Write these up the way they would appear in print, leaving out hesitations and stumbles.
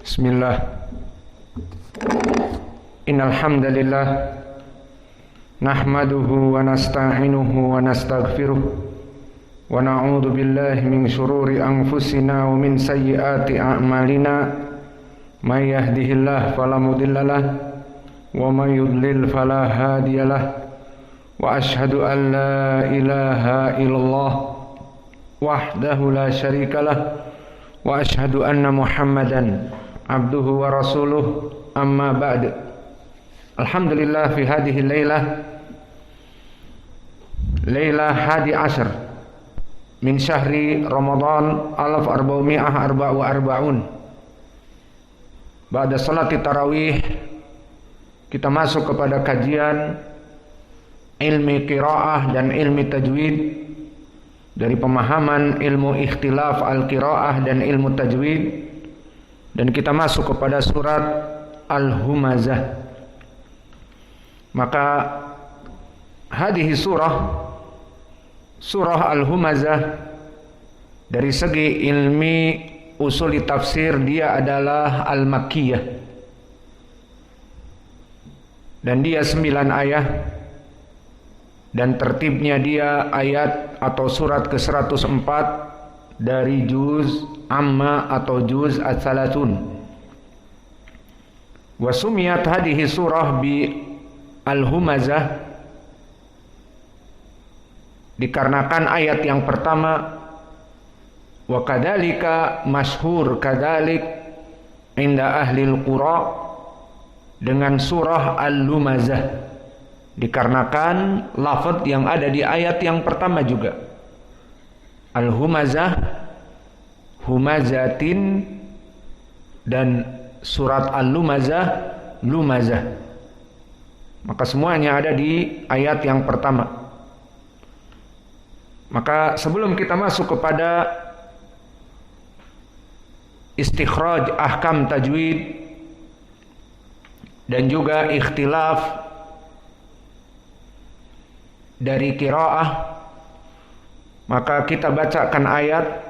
Bismillah. Innal hamdalillah nahmaduhu wa nasta'inuhu wa nastaghfiruh wa na'udzu billahi min shururi anfusina wa min sayyiati a'malina may yahdihillahu fala mudhillalah wa may yudlil fala hadiyalah wa asyhadu an la ilaha illallah wahdahu la syarikalah wa asyhadu anna Muhammadan abduhu wa rasuluh, amma ba'd. Alhamdulillah fi hadhihi Lailah hadi ashar min syahri Ramadan 1444. Ba'da salati tarawih kita masuk kepada kajian ilmi qiraah dan ilmi tajwid dari pemahaman ilmu ikhtilaf al-qiraah dan ilmu tajwid, dan kita masuk kepada surat Al-Humazah. Maka hadhihi surah Al-Humazah dari segi ilmi usul tafsir dia adalah Al-Makkiyah, dan dia 9 ayat, dan tertibnya dia ayat atau surat ke-104 dari juz amma atau juz as-salatun. Wa sumiyat hadhihi surah bi Al-Humazah dikarenakan ayat yang pertama, wa kadzalika masyhur kadzalik inda ahlil qura, dengan surah Al-Humazah dikarenakan lafaz yang ada di ayat yang pertama juga. Al-Humazah, humazatin, dan surat Al-Lumazah, lumazah. Maka semuanya ada di ayat yang pertama. Maka sebelum kita masuk kepada istikhraj ahkam tajwid dan juga ikhtilaf dari qiraah, maka kita bacakan ayat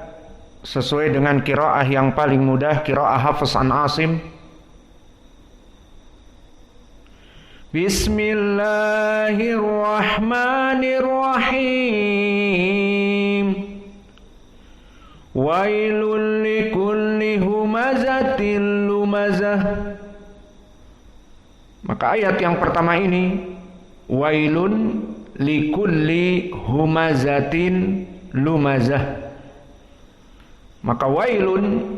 sesuai dengan qiraah yang paling mudah, qiraah Hafs an Asim. Bismillahirrahmanirrahim. Wailul likulli humazatil lumazah. Maka ayat yang pertama ini, wailun likulli humazatin lumazah. Maka wailun,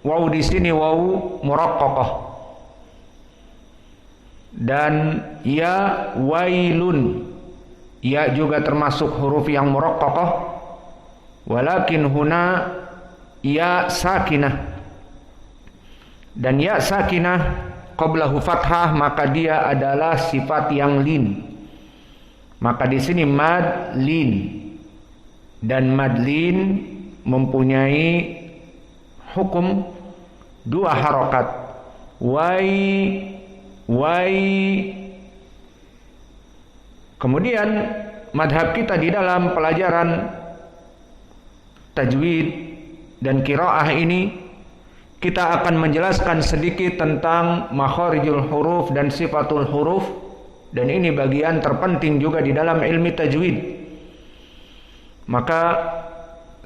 waw di sini waw muraqqaqah, dan ya wailun, ya juga termasuk huruf yang muraqqaqah, walakin huna ya sakinah, dan ya sakinah qablahu fathah, maka dia adalah sifat yang lin. Maka di sini mad lin, dan mad lin mempunyai hukum 2 harokat, wai. Kemudian madhab kita di dalam pelajaran tajwid dan qiraah ini, kita akan menjelaskan sedikit tentang makharijul huruf dan sifatul huruf, dan ini bagian terpenting juga di dalam ilmu tajwid. Maka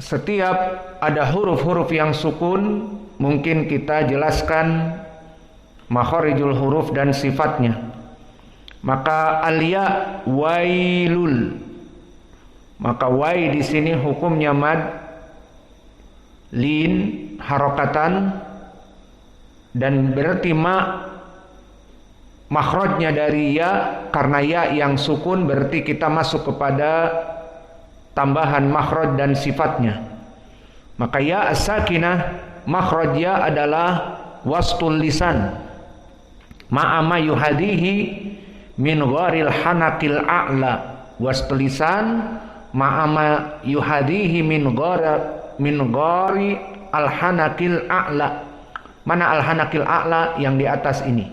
setiap ada huruf-huruf yang sukun, mungkin kita jelaskan makharijul huruf dan sifatnya. Maka al-ya wailul, maka wai di sini hukumnya mad lin harokatan, dan berarti makhrajnya dari ya, karena ya yang sukun berarti kita masuk kepada tambahan makhraj dan sifatnya. Maka ya as-sakinah, makhraj ya adalah wastul lisan ma'ama yuhadihi min gharil hanakil a'la. Wastul lisan ma'ama yuhadihi min ghari al hanakil a'la. Mana al hanakil a'la? Yang di atas ini.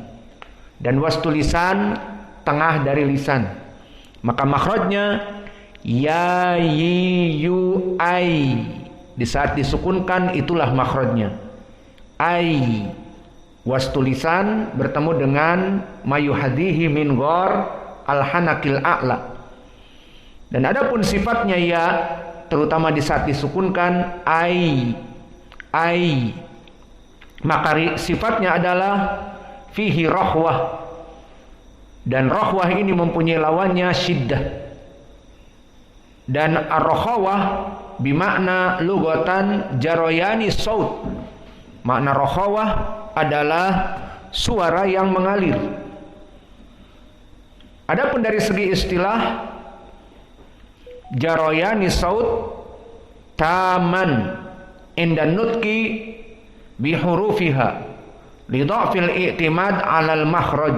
Dan wastul lisan tengah dari lisan. Maka makhrajnya ya yi yu ai. Di saat disukunkan itulah makhrajnya. Ai. Wastulisan bertemu dengan mayuhadihi min ghor al-hanakil a'la. Dan adapun sifatnya ya, terutama di saat disukunkan ai, maka sifatnya adalah fihi rahwah. Dan rahwah ini mempunyai lawannya syiddah. Dan ar-rakhawah bimakna lugatan jaroyani saut. Makna rakhawah adalah suara yang mengalir. Adapun dari segi istilah, jaroyani saut taman inda nutki bihurufiha lidha'fil i'timad 'alal makhraj.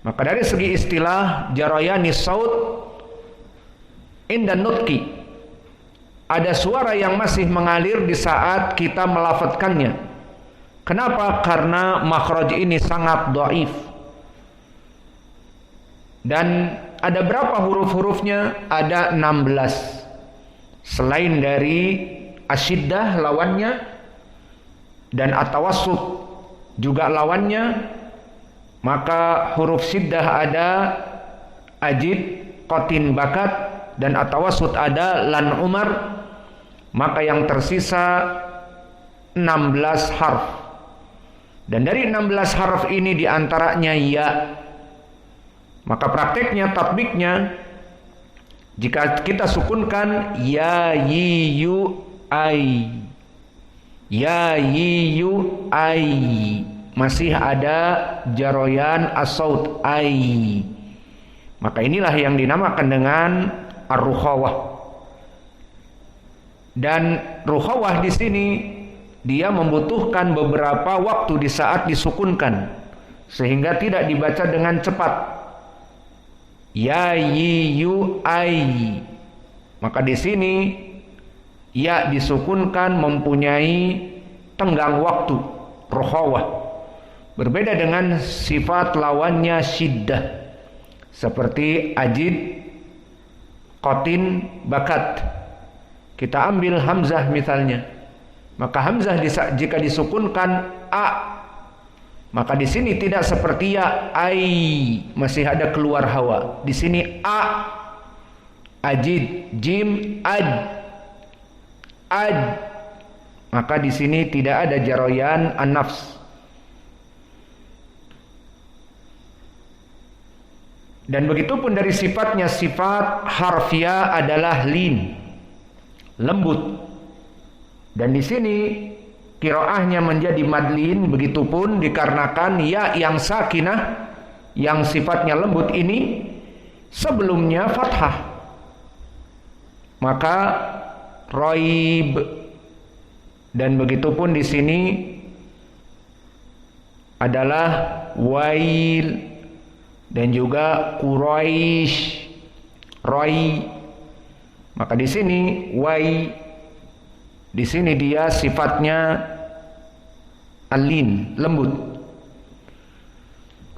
Maka dari segi istilah jaroyani saut inda nutki, ada suara yang masih mengalir di saat kita melafadzkannya. Kenapa? Karena makhraj ini sangat dhaif. Dan ada berapa huruf-hurufnya? Ada 16. Selain dari asyiddah lawannya dan atawassut juga lawannya, maka huruf syiddah ada ajid, qatin, bakat, dan atawassut ada lan umar. Maka yang tersisa 16 harf. Dan dari 16 harf ini diantaranya ya. Maka prakteknya, tatbiknya, jika kita sukunkan ya, yi, yu, ai, ya, yi, yu, ai, masih ada jaroyan as-saut ai. Maka inilah yang dinamakan dengan ar-rukhawah. Dan rukhawah di sini dia membutuhkan beberapa waktu di saat disukunkan, sehingga tidak dibaca dengan cepat. Ya, yi, yu, ai. Maka di sini ya disukunkan mempunyai tenggang waktu, rukhawah. Berbeda dengan sifat lawannya syiddah, seperti ajid, qatin, bakat. Kita ambil hamzah misalnya. Maka hamzah jika disukunkan a, maka di sini tidak seperti ya, ai, masih ada keluar hawa. Di sini a, ajid, jim, ad. Maka di sini tidak ada jaroyan an-nafs. Dan begitupun dari sifatnya, sifat harfiah adalah lin, lembut. Dan di sini qiraahnya menjadi madlin, begitupun dikarenakan ya yang sakinah, yang sifatnya lembut ini sebelumnya fathah. Maka roib. Dan begitupun di sini adalah wail dan juga quraish, roi. Maka di sini wai, di sini dia sifatnya alin, lembut.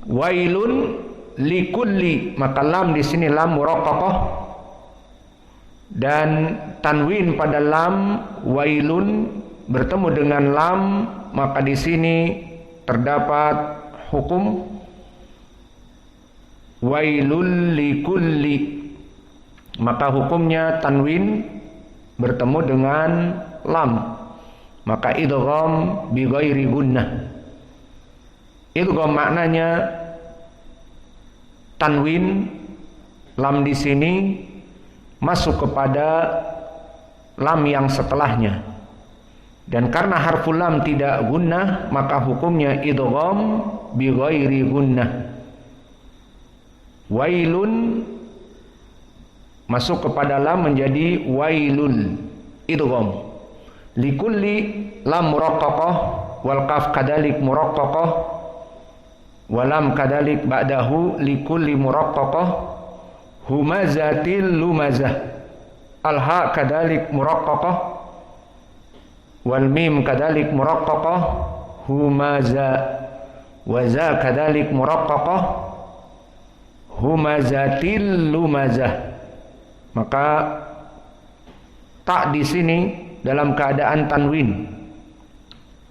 Wailun likulli, maka lam di sini lam muraqqaqah, dan tanwin pada lam wailun bertemu dengan lam, maka di sini terdapat hukum wailul likulli. Maka hukumnya tanwin bertemu dengan lam, maka idgham bi ghairi gunnah. Idgham maknanya tanwin lam di sini masuk kepada lam yang setelahnya. Dan karena harful lam tidak gunnah, maka hukumnya idgham bi ghairi gunnah. Wailun masuk kepada lam menjadi wailul, idgham. Likulli lam muraqqaqah wal qaf kadalik muraqqaqah wa lam kadalik ba'dahu likulli muraqqaqah humazatil lumazah. Al ha kadalik muraqqaqah wal mim kadalik muraqqaqah humaza wa za kadalik muraqqaqah humazatil lumazah. Maka tak di sini dalam keadaan tanwin,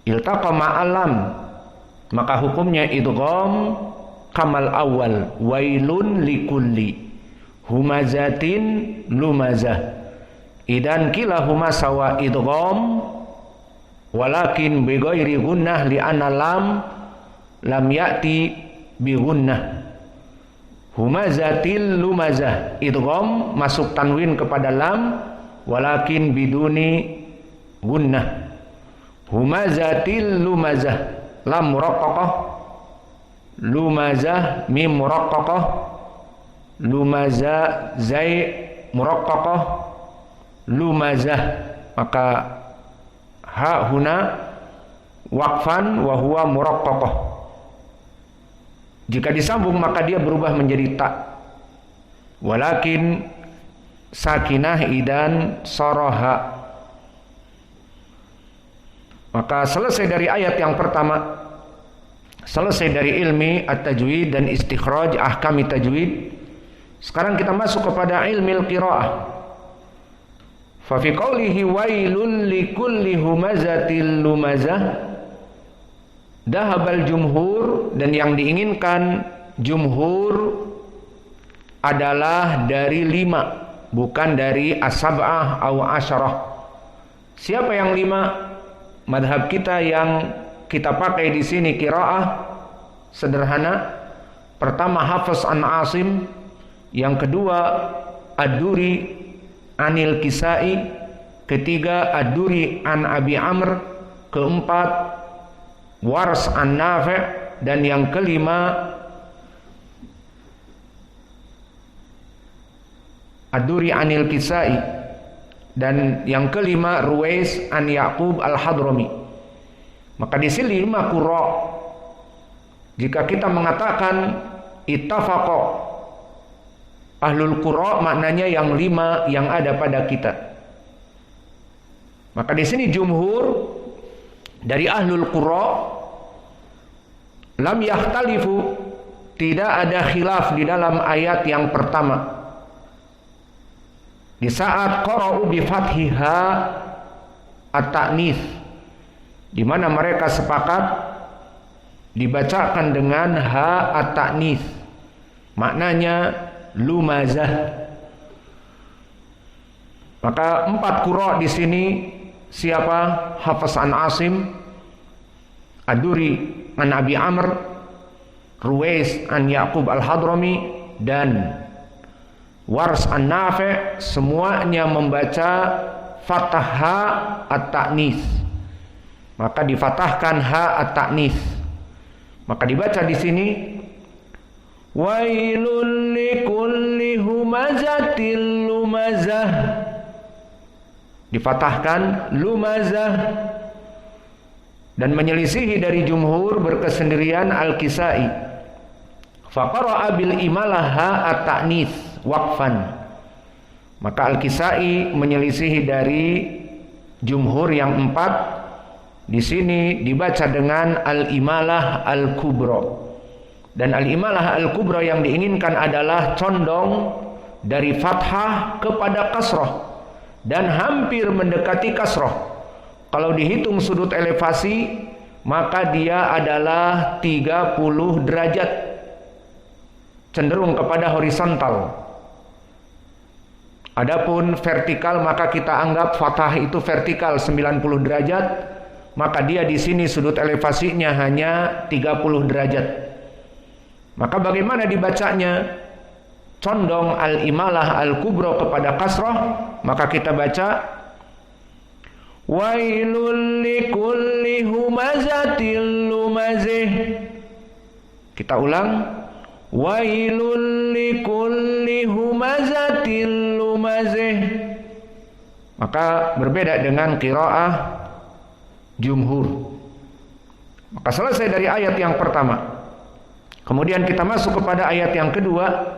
iltaqa ma'alam, maka hukumnya idgham kamal awal, wailun likulli humazatin lumazah. Idan kilahuma sawa idgham walakin bi ghairi gunnah li anna lam ya'ti bi gunnah. Humazatil lumazah, idgham masuk tanwin kepada lam walakin biduni gunnah. Humazatil lumazah, lam muraqqaqah, lumazah mim muraqqaqah, lumazah zai muraqqaqah, lumazah. Maka ha huna waqfan wa huwa muraqqaqah. Jika disambung maka dia berubah menjadi ta. Walakin sakinah idan saraha. Maka selesai dari ayat yang pertama, selesai dari ilmi at-tajwid dan istikhraj ahkam tajwid. Sekarang kita masuk kepada ilmi al-qiraah. Fa fi qawlihi wailul likulli humazatil lumazah, dahabal jumhur, dan yang diinginkan jumhur adalah dari 5, bukan dari as-sab'ah aw asyarah. Siapa yang 5? Madhab kita yang kita pakai di sini qiraah sederhana. Pertama Hafiz an Asim, yang kedua Ad-Duri anil Kisai, ketiga Ad-Duri an Abi Amr, keempat Wars an Nafi', dan yang kelima Ad-Duri anil Kisai, dan yang kelima Ruwais an Yaqub al-Hadrami. Maka di sini 5 qurra. Jika kita mengatakan ittafaqa ahlul qurra, maknanya yang 5 yang ada pada kita. Maka di sini jumhur dari ahlul qurra lam yahtalifu, tidak ada khilaf di dalam ayat yang pertama. Di saat qara'u bi fathiha at-ta'nits, di mana mereka sepakat dibacakan dengan ha at-ta'nits, maknanya lumazah. Maka 4 qurra di sini siapa? Hafiz an Asim, Ad-Duri an Abi Amr, Ruwais an Yaqub al-Hadrami, dan Wars an Nafi', semuanya membaca fathah ha at-ta'nits. Maka difatahkan ha at-ta'nits. Maka dibaca di sini wailul likulli humazatil lumazah, difatahkan lumazah. Dan menyelisihi dari jumhur berkesendirian Al-Kisai, faqara'a bil imalaha at-ta'nits waqfan. Maka Al-Kisai menyelisihi dari jumhur yang 4. Di sini dibaca dengan al-imalah al-kubra. Dan al-imalah al-kubra yang diinginkan adalah condong dari fathah kepada kasrah dan hampir mendekati kasrah. Kalau dihitung sudut elevasi, maka dia adalah 30 derajat, cenderung kepada horizontal. Adapun vertikal, maka kita anggap fathah itu vertikal 90 derajat, maka dia di sini sudut elevasinya hanya 30 derajat. Maka bagaimana dibacanya? Condong al-imalah al-kubra kepada kasrah, maka kita baca wailul likulli humazatil lumazah. Kita ulang, wailul likulli humazatil lumazah. Maka berbeda dengan qiraah jumhur. Maka selesai dari ayat yang pertama. Kemudian kita masuk kepada ayat yang kedua.